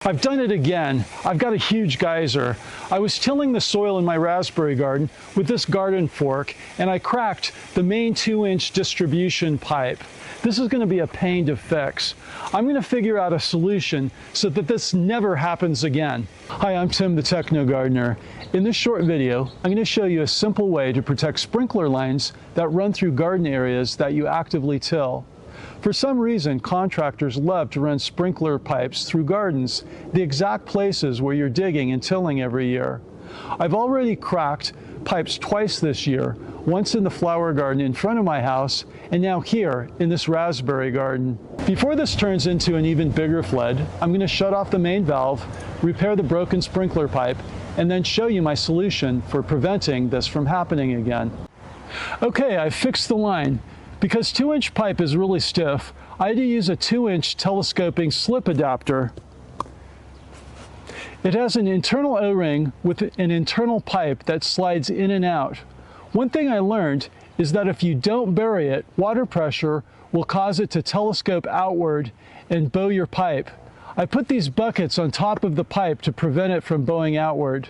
I've done it again. I've got a huge geyser. I was tilling the soil in my raspberry garden with this garden fork, and I cracked the main 2-inch distribution pipe. This is going to be a pain to fix. I'm going to figure out a solution so that this never happens again. Hi, I'm Tim, the Techno Gardener. In this short video, I'm going to show you a simple way to protect sprinkler lines that run through garden areas that you actively till. For some reason, contractors love to run sprinkler pipes through gardens, the exact places where you're digging and tilling every year. I've already cracked pipes twice this year, once in the flower garden in front of my house, and now here in this raspberry garden. Before this turns into an even bigger flood, I'm going to shut off the main valve, repair the broken sprinkler pipe, and then show you my solution for preventing this from happening again. Okay, I've fixed the line. Because 2-inch pipe is really stiff, I had to use a 2-inch telescoping slip adapter. It has an internal O-ring with an internal pipe that slides in and out. One thing I learned is that if you don't bury it, water pressure will cause it to telescope outward and bow your pipe. I put these buckets on top of the pipe to prevent it from bowing outward.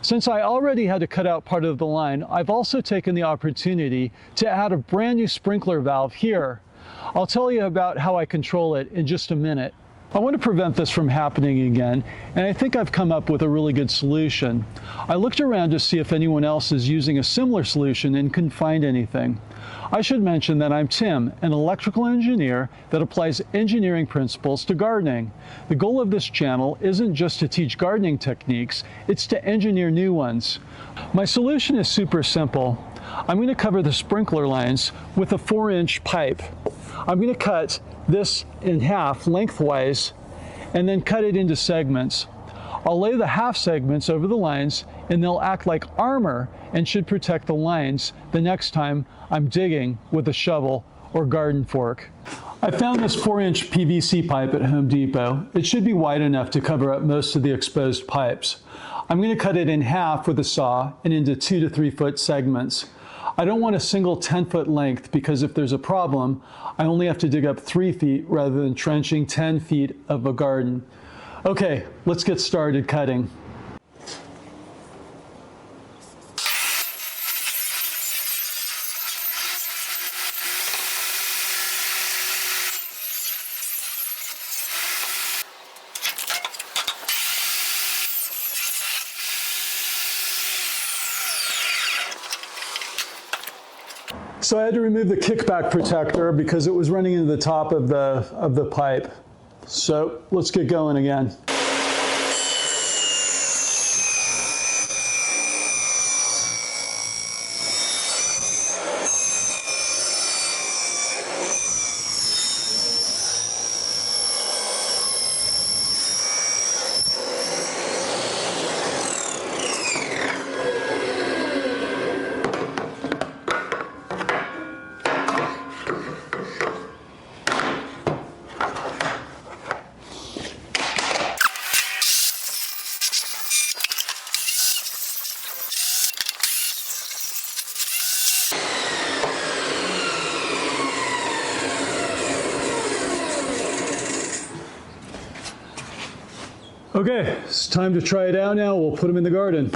Since I already had to cut out part of the line, I've also taken the opportunity to add a brand new sprinkler valve here. I'll tell you about how I control it in just a minute. I want to prevent this from happening again, and I think I've come up with a really good solution. I looked around to see if anyone else is using a similar solution and couldn't find anything. I should mention that I'm Tim, an electrical engineer that applies engineering principles to gardening. The goal of this channel isn't just to teach gardening techniques, it's to engineer new ones. My solution is super simple. I'm going to cover the sprinkler lines with a 4-inch pipe. I'm going to cut this in half lengthwise and then cut it into segments. I'll lay the half segments over the lines and they'll act like armor and should protect the lines the next time I'm digging with a shovel or garden fork. I found this 4-inch PVC pipe at Home Depot. It should be wide enough to cover up most of the exposed pipes. I'm going to cut it in half with a saw and into 2 to 3 foot segments. I don't want a single 10-foot length because if there's a problem, I only have to dig up 3 feet rather than trenching 10 feet of a garden. Okay, let's get started cutting. So I had to remove the kickback protector because it was running into the top of the pipe. So let's get going again. Okay, it's time to try it out now. We'll put them in the garden.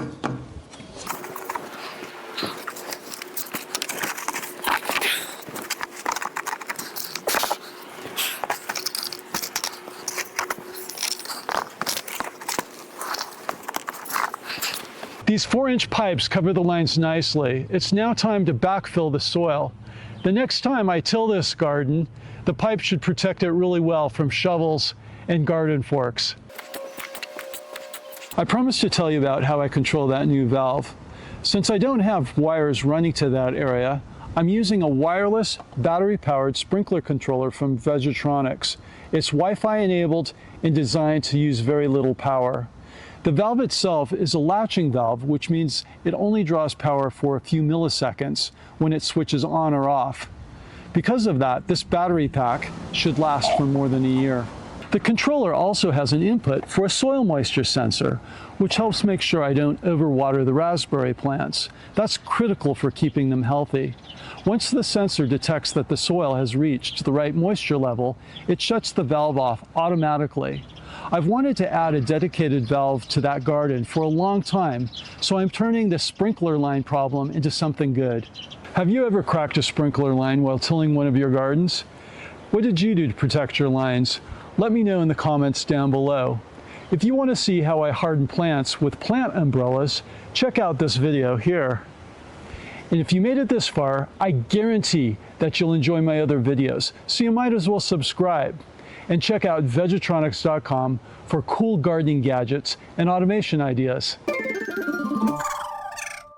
These 4-inch pipes cover the lines nicely. It's now time to backfill the soil. The next time I till this garden, the pipe should protect it really well from shovels and garden forks. I promised to tell you about how I control that new valve. Since I don't have wires running to that area, I'm using a wireless, battery-powered sprinkler controller from Vegetronix. It's Wi-Fi enabled and designed to use very little power. The valve itself is a latching valve, which means it only draws power for a few milliseconds when it switches on or off. Because of that, this battery pack should last for more than a year. The controller also has an input for a soil moisture sensor, which helps make sure I don't overwater the raspberry plants. That's critical for keeping them healthy. Once the sensor detects that the soil has reached the right moisture level, it shuts the valve off automatically. I've wanted to add a dedicated valve to that garden for a long time, so I'm turning the sprinkler line problem into something good. Have you ever cracked a sprinkler line while tilling one of your gardens? What did you do to protect your lines? Let me know in the comments down below. If you want to see how I harden plants with plant umbrellas, check out this video here. And if you made it this far, I guarantee that you'll enjoy my other videos, so you might as well subscribe. And check out Vegetronix.com for cool gardening gadgets and automation ideas.